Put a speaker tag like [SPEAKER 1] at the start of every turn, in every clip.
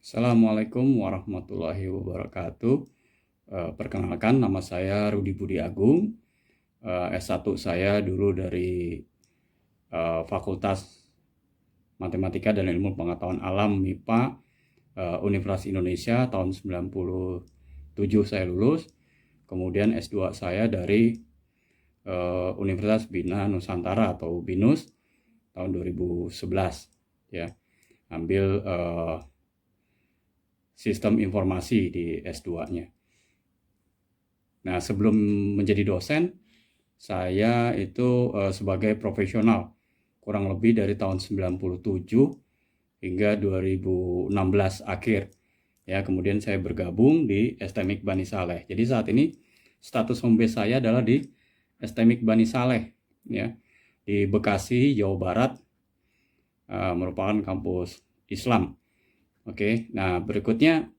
[SPEAKER 1] Assalamualaikum warahmatullahi wabarakatuh. Perkenalkan, nama saya Rudi Budi Agung. S1 saya dulu dari Fakultas Matematika dan Ilmu Pengetahuan Alam MIPA Universitas Indonesia tahun 97 saya lulus. Kemudian S2 saya dari Universitas Bina Nusantara atau BINUS tahun 2011 ya. Ambil sistem informasi di S2-nya. Nah, sebelum menjadi dosen, saya itu sebagai profesional kurang lebih dari tahun 97 hingga 2016 akhir. Ya, kemudian saya bergabung di STMIK Bani Saleh. Jadi saat ini status home base saya adalah di STMIK Bani Saleh, ya, di Bekasi, Jawa Barat, merupakan kampus Islam. Oke, nah berikutnya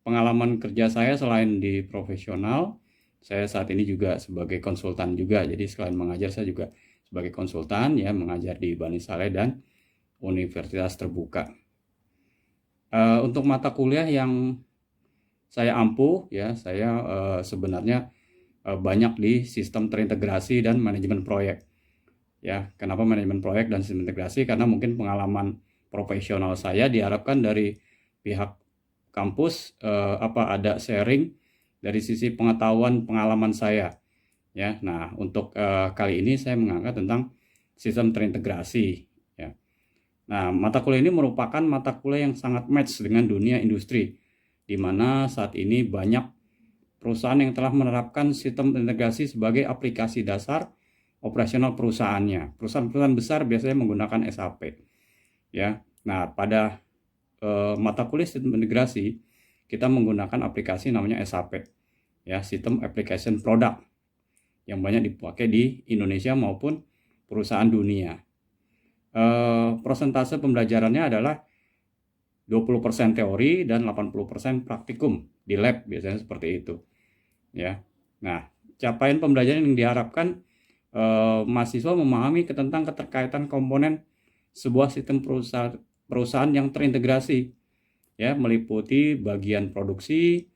[SPEAKER 1] pengalaman kerja saya selain di profesional, saya saat ini juga sebagai konsultan juga. Jadi selain mengajar, saya juga sebagai konsultan ya, mengajar di Bani Saleh dan Universitas Terbuka. Untuk mata kuliah yang saya ampuh ya, saya sebenarnya banyak di sistem terintegrasi dan manajemen proyek. Ya, kenapa manajemen proyek dan sistem integrasi? Karena mungkin pengalaman profesional saya diharapkan dari pihak kampus ada sharing dari sisi pengetahuan pengalaman saya ya. Nah, untuk kali ini saya mengangkat tentang sistem terintegrasi ya. Nah, mata kuliah ini merupakan mata kuliah yang sangat match dengan dunia industri, di mana saat ini banyak perusahaan yang telah menerapkan sistem integrasi sebagai aplikasi dasar operasional perusahaannya. Perusahaan-perusahaan besar biasanya menggunakan SAP. Ya, nah pada mata kuliah sistem integrasi kita menggunakan aplikasi namanya SAP, ya, System Application Product, yang banyak dipakai di Indonesia maupun perusahaan dunia. Persentase pembelajarannya adalah 20% teori dan 80% praktikum di lab, biasanya seperti itu. Ya, nah capaian pembelajaran yang diharapkan mahasiswa memahami tentang keterkaitan komponen sebuah sistem perusahaan yang terintegrasi, ya, meliputi bagian produksi,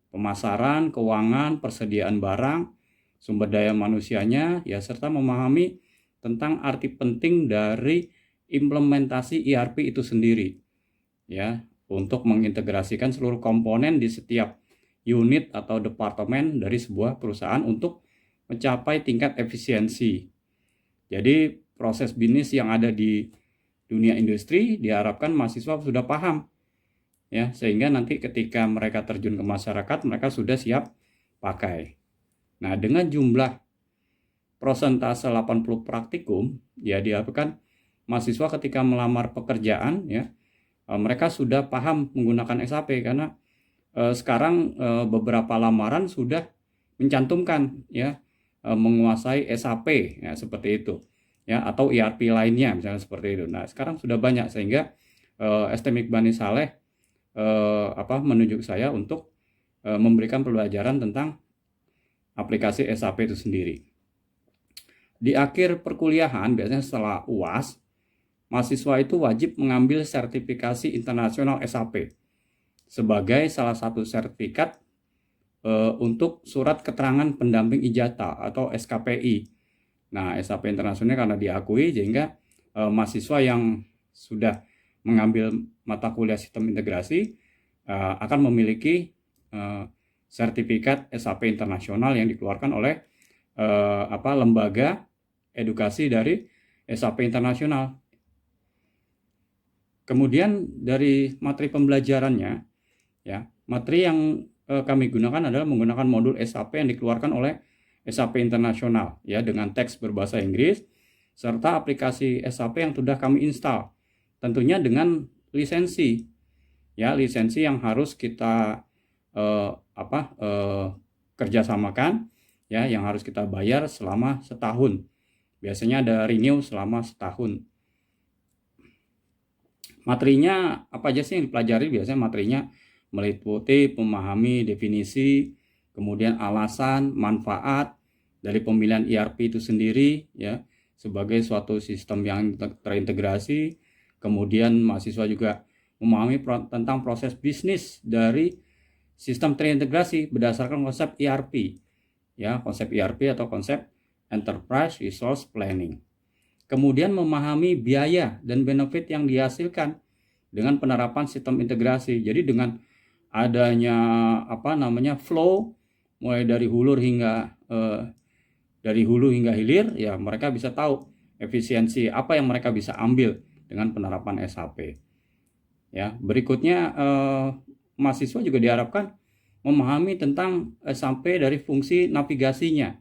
[SPEAKER 1] pemasaran, keuangan, persediaan barang, sumber daya manusianya, ya, serta memahami tentang arti penting dari implementasi ERP itu sendiri, ya, untuk mengintegrasikan seluruh komponen di setiap unit atau departemen dari sebuah perusahaan untuk mencapai tingkat efisiensi. Jadi proses bisnis yang ada di dunia industri diharapkan mahasiswa sudah paham ya, sehingga nanti ketika mereka terjun ke masyarakat mereka sudah siap pakai. Nah, dengan jumlah persentase 80 praktikum ya, diharapkan mahasiswa ketika melamar pekerjaan ya, mereka sudah paham menggunakan SAP karena sekarang beberapa lamaran sudah mencantumkan ya menguasai SAP ya, seperti itu ya, atau ERP lainnya misalnya seperti itu. Nah, sekarang sudah banyak sehingga STMIK Bani Saleh menunjuk saya untuk memberikan pembelajaran tentang aplikasi SAP itu sendiri. Di akhir perkuliahan biasanya setelah UAS, mahasiswa itu wajib mengambil sertifikasi internasional SAP sebagai salah satu sertifikat untuk surat keterangan pendamping ijazah atau SKPI. Nah, SAP internasional karena diakui sehingga mahasiswa yang sudah mengambil mata kuliah sistem integrasi akan memiliki sertifikat SAP internasional yang dikeluarkan oleh lembaga edukasi dari SAP internasional. Kemudian dari materi pembelajarannya, ya, materi yang kami gunakan adalah menggunakan modul SAP yang dikeluarkan oleh SAP internasional ya, dengan teks berbahasa Inggris serta aplikasi SAP yang sudah kami install, tentunya dengan lisensi ya, lisensi yang harus kita kerjasamakan ya, yang harus kita bayar selama setahun. Biasanya ada renew selama setahun. Materinya apa aja sih yang dipelajari? Biasanya materinya meliputi memahami definisi, kemudian alasan, manfaat dari pemilihan ERP itu sendiri ya, sebagai suatu sistem yang terintegrasi. Kemudian mahasiswa juga memahami tentang proses bisnis dari sistem terintegrasi berdasarkan konsep ERP, ya, konsep ERP atau konsep Enterprise Resource Planning. Kemudian memahami biaya dan benefit yang dihasilkan dengan penerapan sistem integrasi. Jadi dengan adanya flow mulai dari hulu hingga hilir, ya mereka bisa tahu efisiensi apa yang mereka bisa ambil dengan penerapan SAP. Ya, berikutnya mahasiswa juga diharapkan memahami tentang SAP dari fungsi navigasinya,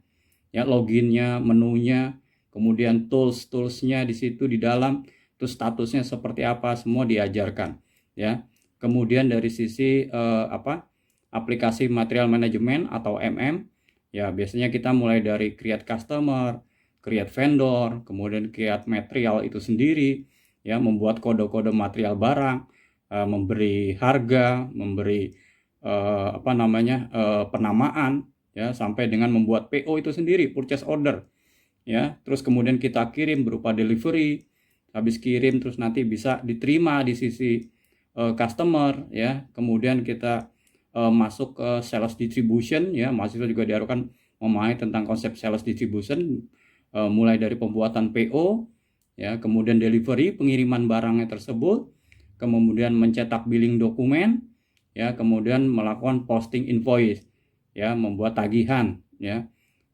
[SPEAKER 1] ya, loginnya, menunya, kemudian toolsnya di situ di dalam, terus statusnya seperti apa, semua diajarkan, ya. Kemudian dari sisi aplikasi material management atau MM, ya biasanya kita mulai dari create customer, create vendor, kemudian create material itu sendiri, ya, membuat kode-kode material barang, memberi harga, memberi penamaan, ya, sampai dengan membuat PO itu sendiri, purchase order, ya. Terus kemudian kita kirim berupa delivery, habis kirim terus nanti bisa diterima di sisi customer, ya. Kemudian kita masuk ke sales distribution, ya. Mahasiswa juga diharapkan memahami tentang konsep sales distribution, mulai dari pembuatan PO, ya, kemudian delivery, pengiriman barangnya tersebut, kemudian mencetak billing dokumen, ya, kemudian melakukan posting invoice, ya, membuat tagihan, ya.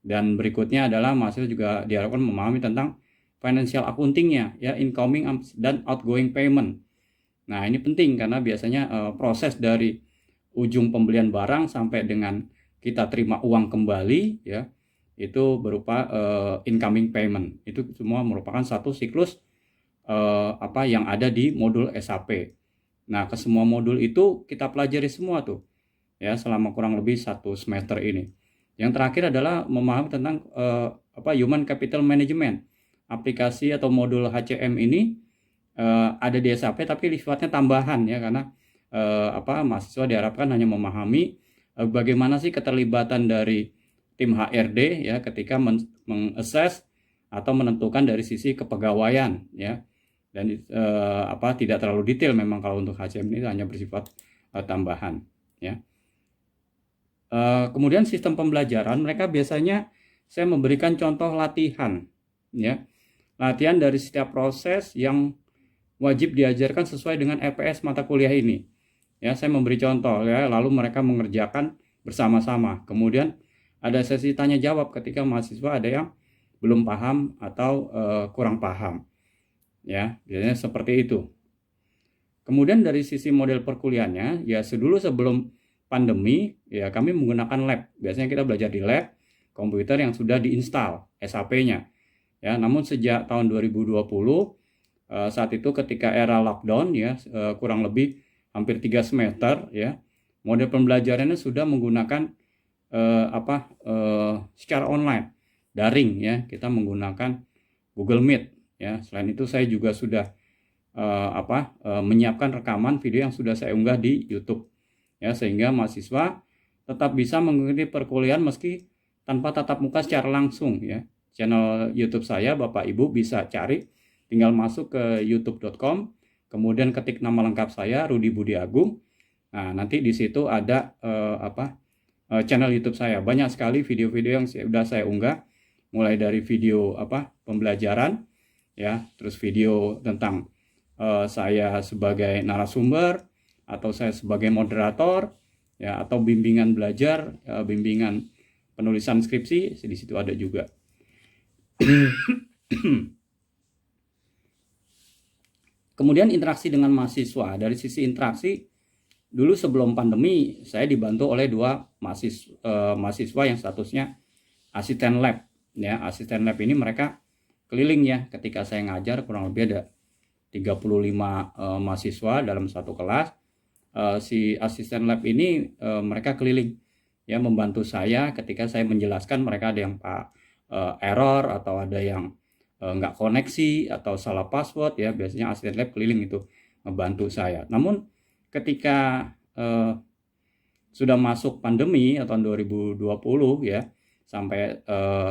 [SPEAKER 1] Dan berikutnya adalah mahasiswa juga diharapkan memahami tentang financial accounting-nya, ya, incoming dan outgoing payment. Nah, ini penting karena biasanya proses dari ujung pembelian barang sampai dengan kita terima uang kembali, ya, itu berupa incoming payment. Itu semua merupakan satu siklus yang ada di modul SAP. Nah, ke semua modul itu kita pelajari semua tuh, ya, selama kurang lebih 1 semester ini. Yang terakhir adalah memahami tentang human capital management. Aplikasi atau modul HCM ini ada di SAP tapi sifatnya tambahan, ya, karena mahasiswa diharapkan hanya memahami bagaimana sih keterlibatan dari tim HRD, ya, ketika meng-assess atau menentukan dari sisi kepegawaian, ya. Dan tidak terlalu detail memang kalau untuk HCM ini hanya bersifat tambahan, ya. Kemudian sistem pembelajaran mereka biasanya saya memberikan contoh latihan, ya. Latihan dari setiap proses yang wajib diajarkan sesuai dengan EPS mata kuliah ini. Ya, saya memberi contoh, ya, lalu mereka mengerjakan bersama-sama. Kemudian ada sesi tanya jawab ketika mahasiswa ada yang belum paham atau kurang paham. Ya, biasanya seperti itu. Kemudian dari sisi model perkuliahannya, ya, sebelum pandemi, ya, kami menggunakan lab. Biasanya kita belajar di lab komputer yang sudah diinstal SAP-nya. Ya, namun sejak tahun 2020 saat itu ketika era lockdown, ya, kurang lebih hampir 3 semester, ya, model pembelajarannya sudah menggunakan secara online, daring, ya, kita menggunakan Google Meet, ya. Selain itu saya juga sudah menyiapkan rekaman video yang sudah saya unggah di YouTube, ya, sehingga mahasiswa tetap bisa mengikuti perkuliahan meski tanpa tatap muka secara langsung, ya. Channel YouTube saya Bapak Ibu bisa cari, tinggal masuk ke youtube.com, kemudian ketik nama lengkap saya Rudi Budi Agung. Nah, nanti di situ ada channel YouTube saya. Banyak sekali video-video yang sudah saya unggah, mulai dari video pembelajaran, ya, terus video tentang saya sebagai narasumber atau saya sebagai moderator, ya, atau bimbingan belajar, bimbingan penulisan skripsi, di situ ada juga. Kemudian interaksi dengan mahasiswa. Dari sisi interaksi, dulu sebelum pandemi saya dibantu oleh 2 mahasiswa yang statusnya asisten lab, ya. Asisten lab ini mereka keliling, ya, ketika saya ngajar kurang lebih ada 35 mahasiswa dalam satu kelas. Si asisten lab ini mereka keliling, ya, membantu saya ketika saya menjelaskan. Mereka ada yang error atau ada yang nggak koneksi atau salah password, ya, biasanya asisten lab keliling itu membantu saya. Namun ketika sudah masuk pandemi tahun 2020, ya, sampai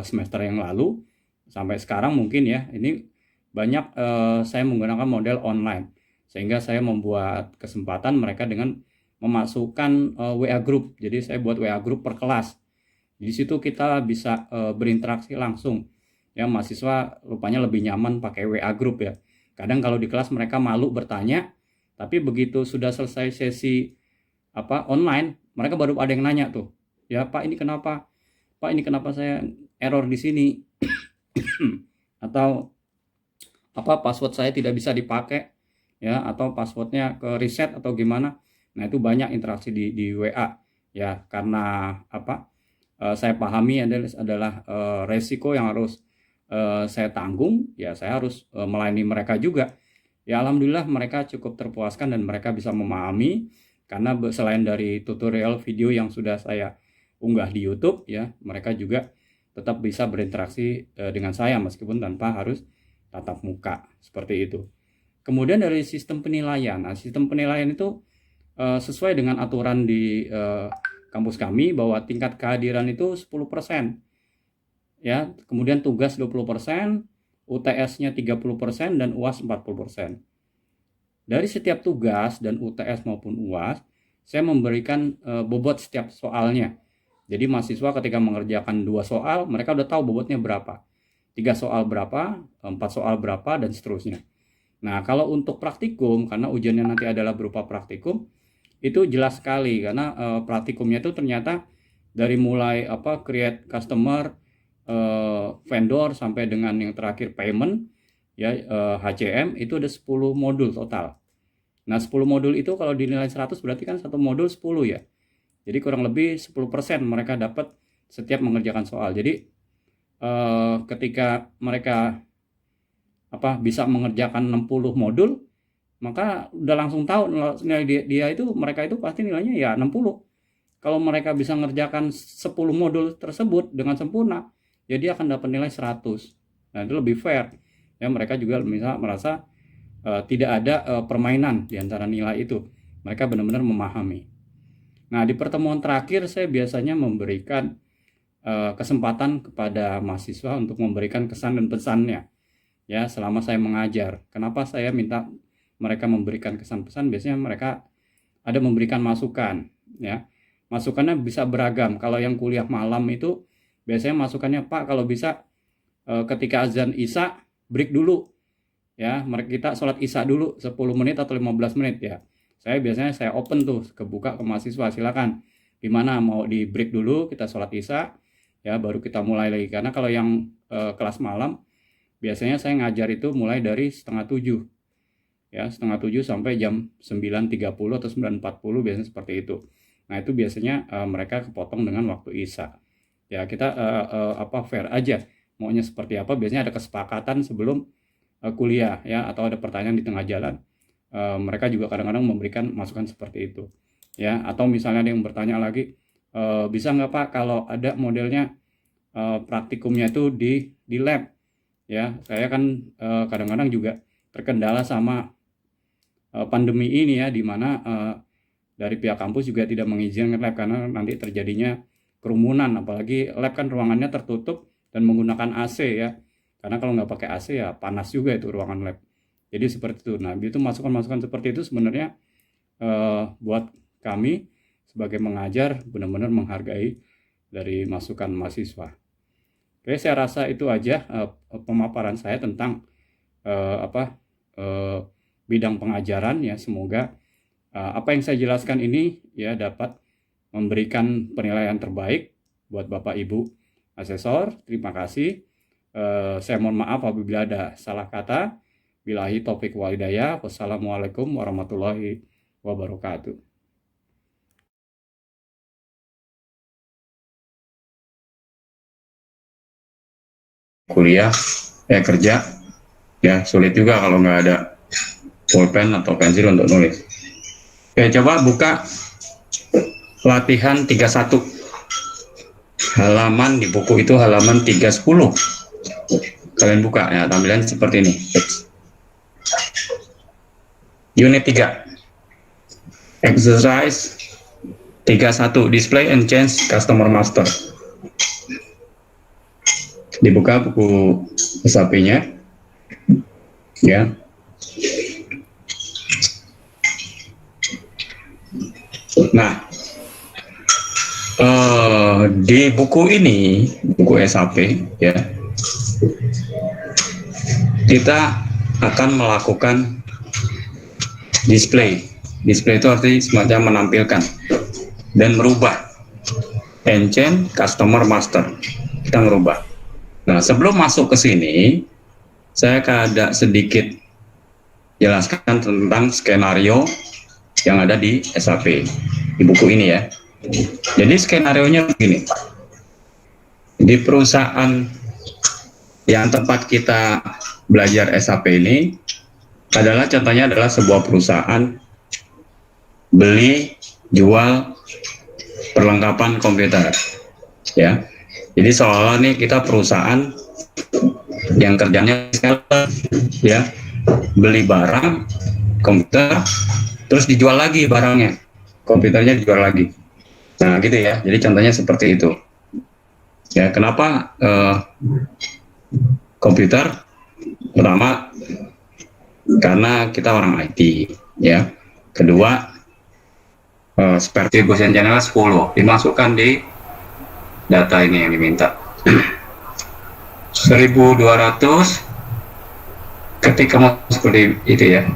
[SPEAKER 1] semester yang lalu sampai sekarang mungkin, ya, ini banyak saya menggunakan model online. Sehingga saya membuat kesempatan mereka dengan memasukkan WA group. Jadi saya buat WA group per kelas. Di situ kita bisa berinteraksi langsung. Ya, mahasiswa rupanya lebih nyaman pakai WA group ya. Kadang kalau di kelas mereka malu bertanya, tapi begitu sudah selesai sesi online, mereka baru ada yang nanya tuh. Ya, Pak ini kenapa? Pak ini kenapa saya error di sini? Atau password saya tidak bisa dipakai ya, atau passwordnya ke reset atau gimana. Nah, itu banyak interaksi di WA ya, karena saya pahami adalah resiko yang harus saya tanggung ya. Saya harus melayani mereka juga ya. Alhamdulillah mereka cukup terpuaskan dan mereka bisa memahami, karena selain dari tutorial video yang sudah saya unggah di YouTube ya, mereka juga tetap bisa berinteraksi dengan saya meskipun tanpa harus tatap muka seperti itu. Kemudian dari sistem penilaian. Nah, sistem penilaian itu sesuai dengan aturan di kampus kami bahwa tingkat kehadiran itu 10%. Ya, kemudian tugas 20%, UTS-nya 30% dan UAS 40%. Dari setiap tugas dan UTS maupun UAS, saya memberikan bobot setiap soalnya. Jadi mahasiswa ketika mengerjakan 2 soal, mereka udah tahu bobotnya berapa. 3 soal berapa, 4 soal berapa, dan seterusnya. Nah, kalau untuk praktikum, karena ujiannya nanti adalah berupa praktikum, itu jelas sekali, karena praktikumnya itu ternyata dari mulai create customer, vendor, sampai dengan yang terakhir payment, ya HCM, itu ada 10 modul total. Nah, 10 modul itu kalau dinilai 100 berarti kan satu modul 10 ya. Jadi kurang lebih 10% mereka dapat setiap mengerjakan soal. Jadi ketika mereka bisa mengerjakan 60 modul, maka udah langsung tahu nilai dia itu, mereka itu pasti nilainya ya 60. Kalau mereka bisa mengerjakan 10 modul tersebut dengan sempurna, ya dia akan dapat nilai 100. Nah, itu lebih fair. Ya, mereka juga merasa tidak ada permainan di antara nilai itu. Mereka benar-benar memahami. Nah, di pertemuan terakhir saya biasanya memberikan kesempatan kepada mahasiswa untuk memberikan kesan dan pesannya. Ya, selama saya mengajar. Kenapa saya minta mereka memberikan kesan-pesan? Biasanya mereka ada memberikan masukan, ya. Masukannya bisa beragam. Kalau yang kuliah malam itu biasanya masukannya, Pak, kalau bisa ketika azan Isya break dulu. Ya, kita sholat Isya dulu 10 menit atau 15 menit ya. Saya open tuh, kebuka ke mahasiswa, silakan. Gimana, mau di break dulu, kita sholat Isya, ya baru kita mulai lagi. Karena kalau yang kelas malam, biasanya saya ngajar itu mulai dari 6:30. Ya, 6:30 sampai jam 9.30 atau 9.40, biasanya seperti itu. Nah, itu biasanya mereka kepotong dengan waktu Isya. Ya, kita fair aja. Maunya seperti apa, biasanya ada kesepakatan sebelum kuliah ya, atau ada pertanyaan di tengah jalan. Mereka juga kadang-kadang memberikan masukan seperti itu ya. Atau misalnya ada yang bertanya lagi, bisa nggak Pak kalau ada modelnya praktikumnya itu di lab ya. Saya kan kadang-kadang juga terkendala sama pandemi ini ya, dimana dari pihak kampus juga tidak mengizinkan lab karena nanti terjadinya kerumunan, apalagi lab kan ruangannya tertutup dan menggunakan AC ya. Karena kalau nggak pakai AC ya panas juga itu ruangan lab. Jadi seperti itu. Nah, itu masukan-masukan seperti itu sebenarnya buat kami sebagai mengajar benar-benar menghargai dari masukan mahasiswa. Oke, saya rasa itu aja pemaparan saya tentang bidang pengajaran ya. Semoga apa yang saya jelaskan ini ya dapat memberikan penilaian terbaik buat Bapak Ibu asesor. Terima kasih. Saya mohon maaf apabila ada salah kata. Billahi taufik wal hidayah. Wassalamualaikum warahmatullahi wabarakatuh. Kuliah, kerja, ya sulit juga kalau nggak ada pulpen atau pensil untuk nulis. Oke, coba buka latihan 31. Halaman di buku itu halaman 310. Kalian buka ya, tampilan seperti ini. Unit 3. Exercise 31. Display and change customer master. Dibuka buku SAP-nya. Ya. Nah, di buku ini, buku SAP ya, kita akan melakukan display. Display itu artinya semacam menampilkan dan merubah engine, customer, master. Kita merubah. Nah, sebelum masuk ke sini, saya ada sedikit jelaskan tentang skenario yang ada di SAP di buku ini ya. Jadi skenarionya begini. Di perusahaan yang tempat kita belajar SAP ini adalah contohnya adalah sebuah perusahaan beli jual perlengkapan komputer ya. Jadi seolah-olah nih kita perusahaan yang kerjanya ya, beli barang komputer terus dijual lagi barangnya, komputernya dijual lagi. Nah gitu ya, jadi contohnya seperti itu ya. Kenapa komputer? Pertama karena kita orang IT ya. Kedua seperti Gaussian channel 10 dimasukkan di data ini yang diminta 1200 ketika mau seperti itu ya.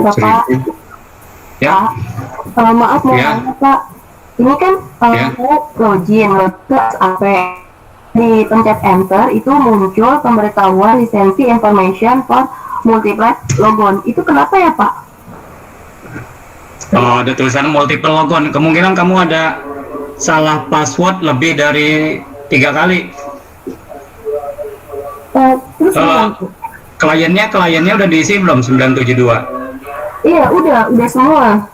[SPEAKER 2] Bapak,
[SPEAKER 1] ya.
[SPEAKER 2] Maaf mau
[SPEAKER 1] Ya.
[SPEAKER 2] tanya Pak, ini kan
[SPEAKER 1] Ya.
[SPEAKER 2] mau login ke SAP, di pencet enter itu muncul pemberitahuan lisensi information for multiple logon. Itu kenapa ya Pak?
[SPEAKER 1] Oh, ada tulisan multiple logon. Kemungkinan kamu ada salah password lebih dari 3 kali.
[SPEAKER 2] Terus
[SPEAKER 1] Kliennya udah diisi belum 972?
[SPEAKER 2] iya udah semua.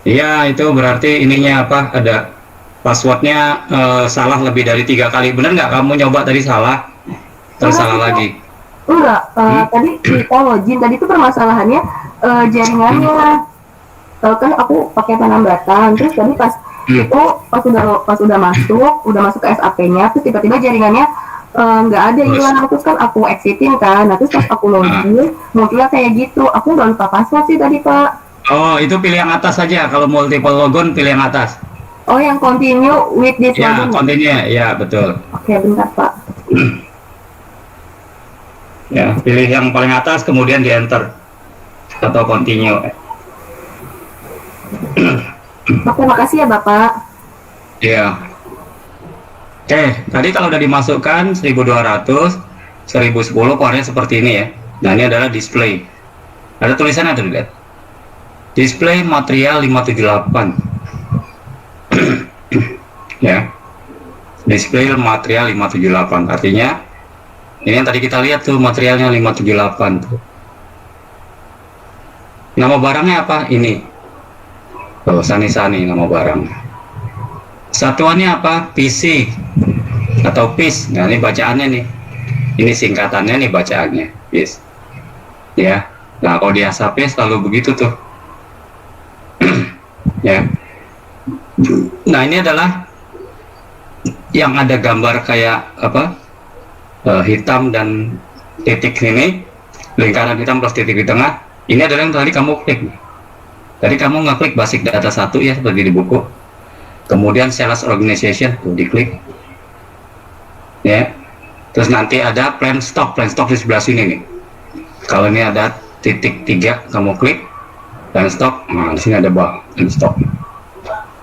[SPEAKER 1] Iya, itu berarti ininya apa? Ada passwordnya salah lebih dari 3 kali. Bener nggak kamu nyoba tadi salah? Terus salah lagi?
[SPEAKER 2] Enggak, tadi kita login, tadi itu permasalahannya jaringannya. Kan aku pakai penambatan, terus tadi pas itu pas udah masuk ke SAP-nya, terus tiba-tiba jaringannya nggak ada, hilang. Terus kan aku exitin kan, nah terus pas aku login munculnya kayak gitu. Aku udah lupa password sih tadi Pak.
[SPEAKER 1] Oh, itu pilih yang atas saja. Kalau multiple logon pilih yang atas.
[SPEAKER 2] Oh, yang continue with this
[SPEAKER 1] Ya,
[SPEAKER 2] login.
[SPEAKER 1] continue. Ya, betul.
[SPEAKER 2] Oke, bentar Pak.
[SPEAKER 1] Ya, pilih yang paling atas kemudian di enter atau continue.
[SPEAKER 2] Oke, makasih ya Bapak.
[SPEAKER 1] Ya. Oke, tadi kalau udah dimasukkan 1200, 1010 keluarnya seperti ini ya. Nah, ini adalah display. Ada tulisannya tuh, lihat. Display material 578. Ya. Display material 578. Artinya ini yang tadi kita lihat tuh materialnya 578 tuh. Nama barangnya apa? Ini. Oh, Sani-Sani nama barangnya. Satuannya apa? PC atau PIS. Nah, ini bacaannya nih. Ini singkatannya nih bacaannya. PIS. Ya. Nah, kalau di SAP selalu begitu tuh. Ya. Nah, ini adalah yang ada gambar kayak apa? Hitam dan titik ini, lingkaran hitam plus titik di tengah. Ini adalah yang tadi kamu klik. Tadi kamu ngeklik basic data 1 ya, seperti di buku. Kemudian sales organization tuh diklik. Ya. Terus nanti ada plan stock di sebelah sini nih. Kalau ini ada titik 3, kamu klik plan stock. Nah, di sini ada plan stock.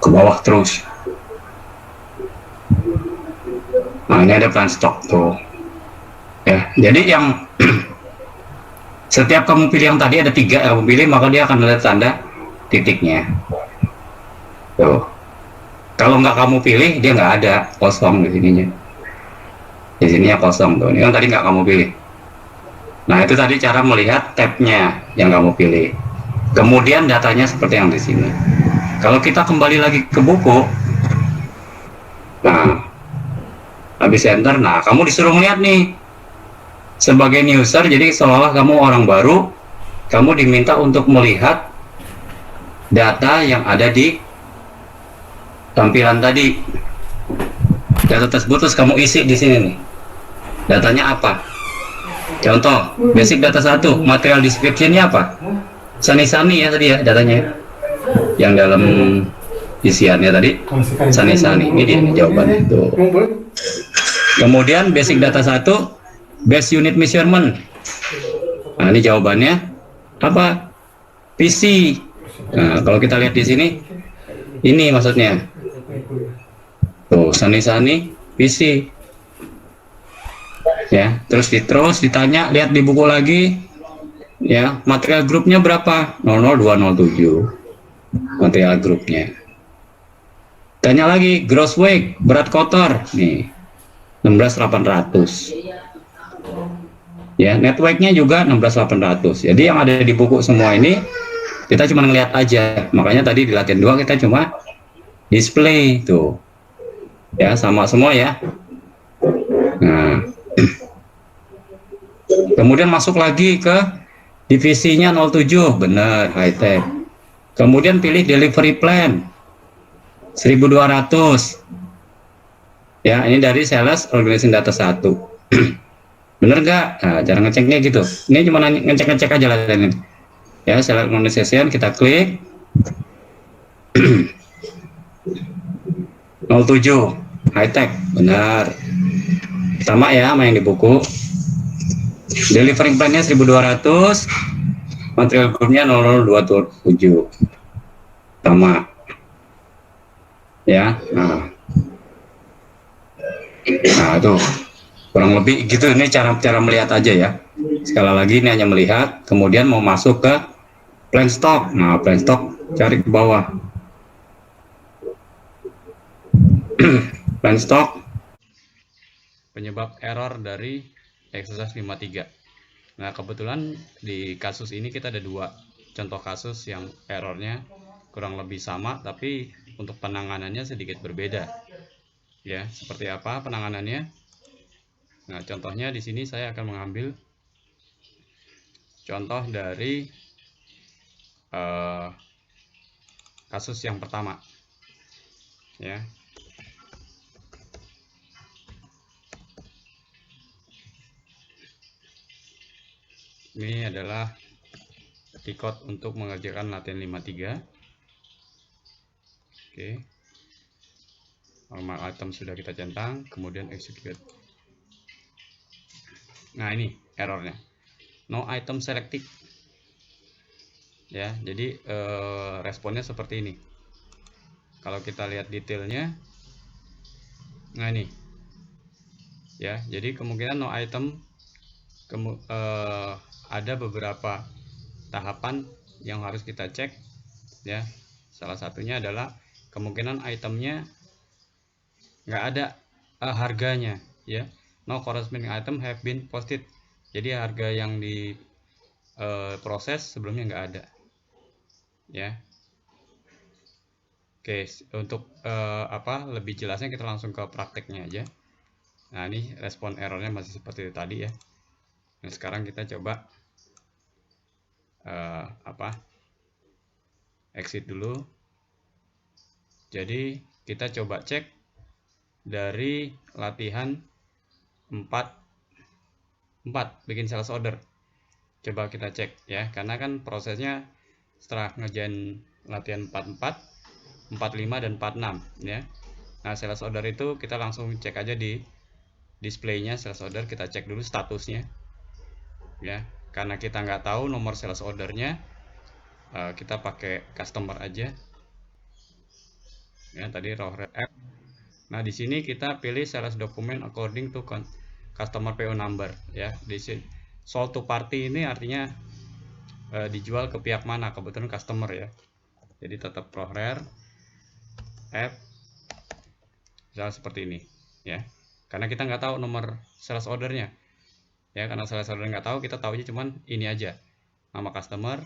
[SPEAKER 1] Ke bawah terus. Nah, ini ada plan stock tuh. Ya, jadi yang setiap kamu pilih yang tadi ada 3 yang kamu pilih, maka dia akan ada tanda titiknya. Tuh. Kalau nggak kamu pilih, dia nggak ada, kosong di sininya. Di sininya kosong tuh. Ini kan tadi nggak kamu pilih. Nah, itu tadi cara melihat tabnya yang kamu pilih. Kemudian datanya seperti yang di sini. Kalau kita kembali lagi ke buku, nah, habis enter, nah kamu disuruh melihat nih. sebagai new user, jadi seolah kamu orang baru, kamu diminta untuk melihat data yang ada di tampilan tadi. Data tersebut terus kamu isi di sini nih. Datanya apa? Contoh, basic data 1, material description-nya apa? Sani-sani ya tadi ya datanya. Yang dalam isiannya tadi sani-sani. Ini dia jawaban itu. Kemudian basic data 1, base unit measurement. Nah, ini jawabannya apa? PC. Nah, kalau kita lihat di sini, ini maksudnya. Tuh, sani-sani PC. Ya, terus ditanya, lihat di buku lagi. Ya, material grupnya berapa? 00207. Material grupnya. Tanya lagi, gross weight, berat kotor. Nih, 16.800. Ya, net weight-nya juga 16.800. Jadi yang ada di buku semua ini kita cuma ngeliat aja. Makanya tadi di latihan 2 kita cuma display tuh. Ya, sama semua ya. Nah, kemudian masuk lagi ke divisinya 07, benar, high tech. Kemudian pilih delivery plan 1200. Ya, ini dari sales organization data 1. Bener nggak? Nah, cara ngeceknya gitu. Ini cuma ngecek-ngecek aja lah ini. Ya, sales organization kita klik. 07 high tech, benar. Sama ya sama yang di buku. Delivering plan-nya 1200, material groupnya 0027. Sama. Ya, nah itu kurang lebih gitu. Ini cara melihat aja ya. Sekali lagi ini hanya melihat, kemudian mau masuk ke plan stock. Nah, plan stock cari ke bawah. Plan stock penyebab error dari exercise 53. Nah, kebetulan di kasus ini kita ada 2 contoh kasus yang errornya kurang lebih sama, tapi untuk penanganannya sedikit berbeda. Ya, seperti apa penanganannya? Nah, contohnya di sini saya akan mengambil contoh dari kasus yang pertama. Ya. Ini adalah T-code untuk mengerjakan latihan 53. Oke. Normal item sudah kita centang, kemudian execute. Nah, ini errornya. No item selected. Ya, jadi responnya seperti ini. Kalau kita lihat detailnya, nah ini. Ya, jadi kemungkinan no item ada beberapa tahapan yang harus kita cek ya. Salah satunya adalah kemungkinan itemnya nggak ada harganya ya. No corresponding item have been posted. Jadi harga yang di proses sebelumnya nggak ada ya. Oke, untuk lebih jelasnya kita langsung ke prakteknya aja. Nah, ini respon errornya masih seperti itu tadi ya. Nah, sekarang kita coba exit dulu. Jadi kita coba cek dari latihan 4 bikin sales order. Coba kita cek ya, karena kan prosesnya setelah ngerjain latihan 44, 45 dan 46 ya. Nah, sales order itu kita langsung cek aja di displaynya sales order, kita cek dulu statusnya ya. Karena kita nggak tahu nomor sales ordernya, kita pakai customer aja ya, tadi raw app. Nah, di sini kita pilih sales document according to customer PO number ya. Di sini sold to party ini artinya dijual ke pihak mana, kebetulan customer ya. Jadi tetap ProRare app misalnya seperti ini ya. Karena kita nggak tahu nomor sales ordernya ya, karena sales order nggak tahu, kita tahu aja cuman ini aja, nama customer,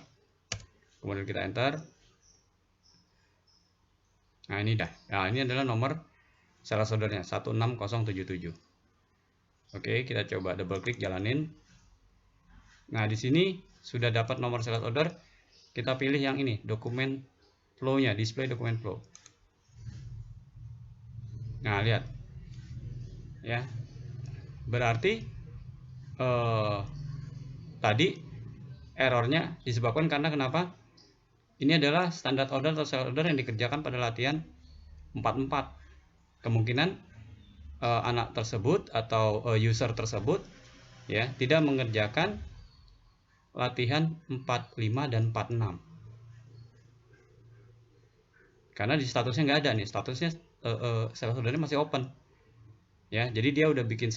[SPEAKER 1] kemudian kita enter. Nah, ini dah. Nah, ini adalah nomor sales ordernya 16077. Oke, kita coba double klik jalanin. Nah, di sini sudah dapat nomor select order, kita pilih yang ini, dokumen flow-nya, display dokumen flow. Nah, lihat. Ya. Berarti tadi errornya disebabkan karena kenapa? Ini adalah standar order atau select order yang dikerjakan pada latihan 44. Kemungkinan anak tersebut atau user tersebut ya tidak mengerjakan latihan 45 dan 46. Karena di statusnya nggak ada nih, statusnya select ordernya masih open. Ya, jadi dia udah bikin